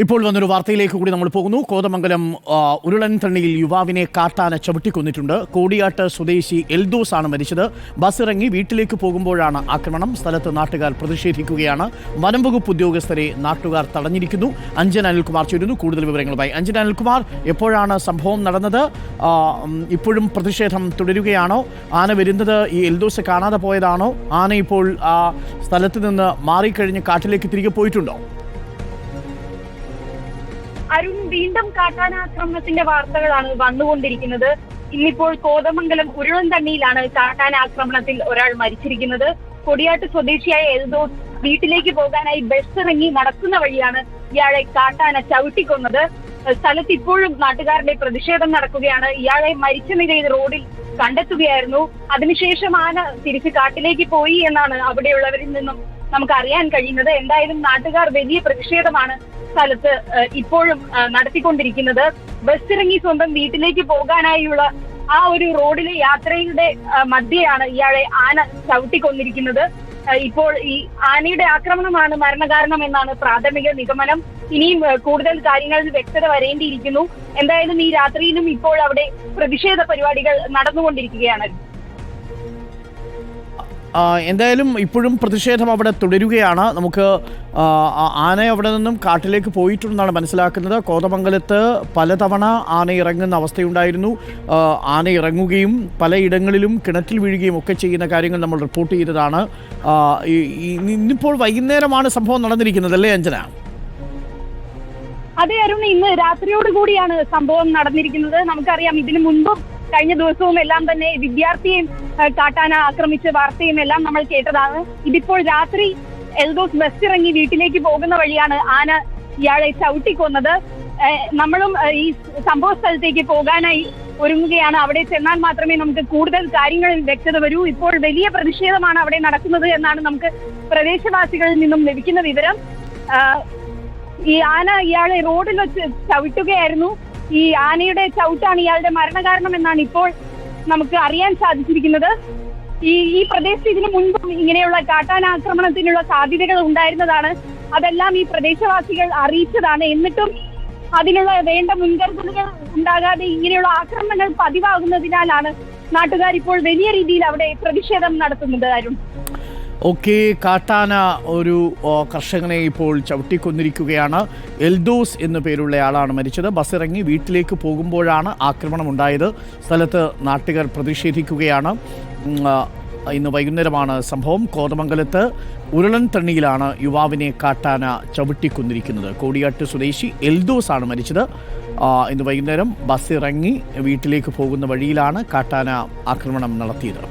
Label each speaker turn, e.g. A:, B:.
A: ഇപ്പോൾ വന്നൊരു വാർത്തയിലേക്ക് കൂടി നമ്മൾ പോകുന്നു. കോതമംഗലം ഉരുളൻതണ്ണിയിൽ യുവാവിനെ കാട്ടാന ചവിട്ടിക്കൊന്നിട്ടുണ്ട്. കോടിയാട്ട് സ്വദേശി എൽദോസ് ആണ് മരിച്ചത്. ബസ് ഇറങ്ങി വീട്ടിലേക്ക് പോകുമ്പോഴാണ് ആക്രമണം. സ്ഥലത്ത് നാട്ടുകാർ പ്രതിഷേധിക്കുകയാണ്. വനംവകുപ്പ് ഉദ്യോഗസ്ഥരെ നാട്ടുകാർ തടഞ്ഞിരിക്കുന്നു. അഞ്ജന അനിൽകുമാർ ചേരുന്നു കൂടുതൽ വിവരങ്ങളുമായി. അഞ്ജന അനിൽകുമാർ, എപ്പോഴാണ് സംഭവം നടന്നത്? ഇപ്പോഴും പ്രതിഷേധം തുടരുകയാണോ? ആന വരുന്നത് ഈ എൽദോസ് കാണാതെ പോയതാണോ? ആന ഇപ്പോൾ സ്ഥലത്ത് നിന്ന് മാറിക്കഴിഞ്ഞ് കാട്ടിലേക്ക് തിരികെ പോയിട്ടുണ്ടോ?
B: അരുൺ, വീണ്ടും കാട്ടാനാക്രമണത്തിന്റെ വാർത്തകളാണ് വന്നുകൊണ്ടിരിക്കുന്നത്. ഇന്നിപ്പോൾ കോതമംഗലം ഉരുളൻതണ്ണിയിലാണ് കാട്ടാനാക്രമണത്തിൽ ഒരാൾ മരിച്ചിരിക്കുന്നത്. കൊടിയാട്ട് സ്വദേശിയായ എൽദോസ് വീട്ടിലേക്ക് പോകാനായി ബസ് ഇറങ്ങി നടക്കുന്ന വഴിയാണ് ഇയാളെ കാട്ടാന ചവിട്ടിക്കൊന്നത്. സ്ഥലത്ത് ഇപ്പോഴും നാട്ടുകാരുടെ പ്രതിഷേധം നടക്കുകയാണ്. ഇയാളെ മരിച്ച നിലയിൽ റോഡിൽ കണ്ടെത്തുകയായിരുന്നു. അതിനുശേഷം ആന തിരിച്ച് കാട്ടിലേക്ക് പോയി എന്നാണ് അവിടെയുള്ളവരിൽ നിന്നും നമുക്ക് അറിയാൻ കഴിയുന്നത്. എന്തായാലും നാട്ടുകാർ വലിയ പ്രതിഷേധമാണ് സ്ഥലത്ത് ഇപ്പോഴും നടത്തിക്കൊണ്ടിരിക്കുന്നത്. ബസ് ഇറങ്ങി സ്വന്തം വീട്ടിലേക്ക് പോകാനായുള്ള ആ ഒരു റോഡിലെ യാത്രയുടെ മധ്യയാണ് ഇയാളെ ആന ചവിട്ടിക്കൊന്നിരിക്കുന്നത്. ഇപ്പോൾ ഈ ആനയുടെ ആക്രമണമാണ് മരണകാരണം എന്നാണ് പ്രാഥമിക നിഗമനം. ഇനിയും കൂടുതൽ കാര്യങ്ങളിൽ വ്യക്തത വരേണ്ടിയിരിക്കുന്നു. എന്തായാലും ഈ രാത്രിയിലും ഇപ്പോൾ അവിടെ പ്രതിഷേധ പരിപാടികൾ നടന്നുകൊണ്ടിരിക്കുകയാണ്.
A: എന്തായാലും ഇപ്പോഴും പ്രതിഷേധം അവിടെ തുടരുകയാണ്. നമുക്ക് ആന അവിടെ നിന്നും കാട്ടിലേക്ക് പോയിട്ടുണ്ടെന്നാണ് മനസ്സിലാക്കുന്നത്. കോതമംഗലത്ത് പലതവണ ആന ഇറങ്ങുന്ന അവസ്ഥയുണ്ടായിരുന്നു. ആന ഇറങ്ങുകയും പലയിടങ്ങളിലും കിണറ്റിൽ വീഴുകയും ഒക്കെ ചെയ്യുന്ന കാര്യങ്ങൾ നമ്മൾ റിപ്പോർട്ട് ചെയ്തതാണ്. ഇന്നിപ്പോൾ വൈകുന്നേരമാണ് സംഭവം നടന്നിരിക്കുന്നത്, അല്ലേ അഞ്ജന?
B: അതെ അരുൺ, ഇന്ന് രാത്രിയോടുകൂടിയാണ് സംഭവം നടന്നിരിക്കുന്നത്. നമുക്കറിയാം, ഇതിനു മുൻപും കഴിഞ്ഞ ദിവസവും എല്ലാം തന്നെ വിദ്യാർത്ഥിയെയും കാട്ടാന ആക്രമിച്ച വാർത്തയും എല്ലാം നമ്മൾ കേട്ടതാണ്. ഇതിപ്പോൾ രാത്രി എൽദോസ് ബസ് ഇറങ്ങി വീട്ടിലേക്ക് പോകുന്ന വഴിയാണ് ആന ഇയാളെ ചവിട്ടിക്കൊന്നത്. നമ്മളും ഈ സംഭവ സ്ഥലത്തേക്ക് പോകാനായി ഒരുങ്ങുകയാണ്. അവിടെ ചെന്നാൽ മാത്രമേ നമുക്ക് കൂടുതൽ കാര്യങ്ങളിൽ വ്യക്തത വരൂ. ഇപ്പോൾ വലിയ പ്രതിഷേധമാണ് അവിടെ നടക്കുന്നത് എന്നാണ് നമുക്ക് പ്രദേശവാസികളിൽ നിന്നും ലഭിക്കുന്ന വിവരം. ഈ ആന ഇയാളെ റോഡിൽ വെച്ച് ചവിട്ടുകയായിരുന്നു. ഈ ആനയുടെ ചവിട്ടാണ് ഇയാളുടെ മരണകാരണം എന്നാണ് ഇപ്പോൾ നമുക്ക് അറിയാൻ സാധിച്ചിരിക്കുന്നത്. ഈ പ്രദേശത്ത് ഇതിനു മുൻപും ഇങ്ങനെയുള്ള കാട്ടാനാക്രമണത്തിനുള്ള സാധ്യതകൾ ഉണ്ടായിരുന്നതാണ്. അതെല്ലാം ഈ പ്രദേശവാസികൾ അറിയിച്ചതാണ്. എന്നിട്ടും അതിനുള്ള വേണ്ട മുൻകരുതലുകൾ ഉണ്ടാകാതെ ഇങ്ങനെയുള്ള ആക്രമണങ്ങൾ പതിവാകുന്നതിനാലാണ് നാട്ടുകാർ ഇപ്പോൾ വലിയ രീതിയിൽ അവിടെ പ്രതിഷേധം നടത്തുന്നത്. അരുൺ,
A: ഓക്കെ, കാട്ടാന ഒരു കർഷകനെ ഇപ്പോൾ ചവിട്ടിക്കൊന്നിരിക്കുകയാണ്. എൽദോസ് എന്നു പേരുള്ള ആളാണ് മരിച്ചത്. ബസ് ഇറങ്ങി വീട്ടിലേക്ക് പോകുമ്പോഴാണ് ആക്രമണം ഉണ്ടായത്. സ്ഥലത്ത് നാട്ടുകാർ പ്രതിഷേധിക്കുകയാണ്. ഇന്ന് വൈകുന്നേരമാണ് സംഭവം. കോതമംഗലത്ത് ഉരുളൻതണ്ണിയിലാണ് യുവാവിനെ കാട്ടാന ചവിട്ടിക്കൊന്നിരിക്കുന്നത്. കോടിയാട്ട് സ്വദേശി എൽദോസ് ആണ് മരിച്ചത്. ഇന്ന് വൈകുന്നേരം ബസ് ഇറങ്ങി വീട്ടിലേക്ക് പോകുന്ന വഴിയിലാണ് കാട്ടാന ആക്രമണം നടത്തിയത്.